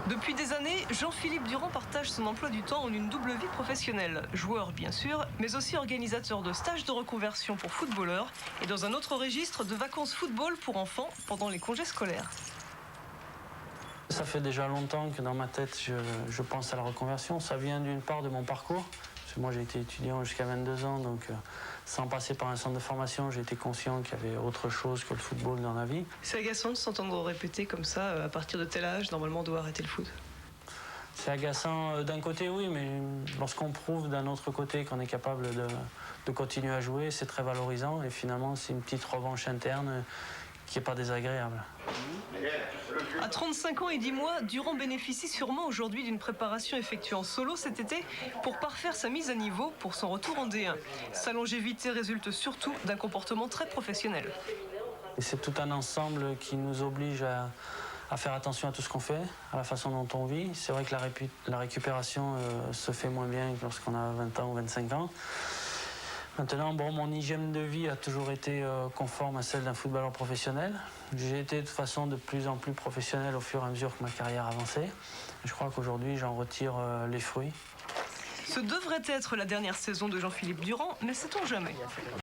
Depuis des années, Jean-Philippe Durand partage son emploi du temps en une double vie professionnelle. Joueur bien sûr, mais aussi organisateur de stages de reconversion pour footballeurs et dans un autre registre de vacances football pour enfants pendant les congés scolaires. Ça fait déjà longtemps que dans ma tête, je pense à la reconversion. Ça vient d'une part de mon parcours. Parce que moi, j'ai été étudiant jusqu'à 22 ans, donc sans passer par un centre de formation, j'ai été conscient qu'il y avait autre chose que le football dans la vie. C'est agaçant de s'entendre répéter comme ça, à partir de tel âge, normalement on doit arrêter le foot. C'est agaçant d'un côté, oui, mais lorsqu'on prouve d'un autre côté qu'on est capable de continuer à jouer, c'est très valorisant et finalement, c'est une petite revanche interne qui n'est pas désagréable. À 35 ans et 10 mois, Durand bénéficie sûrement aujourd'hui d'une préparation effectuée en solo cet été pour parfaire sa mise à niveau pour son retour en D1. Sa longévité résulte surtout d'un comportement très professionnel. Et c'est tout un ensemble qui nous oblige à faire attention à tout ce qu'on fait, à la façon dont on vit. C'est vrai que la récupération se fait moins bien que lorsqu'on a 20 ans ou 25 ans. Maintenant, mon hygiène de vie a toujours été conforme à celle d'un footballeur professionnel. J'ai été de toute façon de plus en plus professionnel au fur et à mesure que ma carrière avançait. Je crois qu'aujourd'hui, j'en retire les fruits. Ce devrait être la dernière saison de Jean-Philippe Durand, mais sait-on jamais ?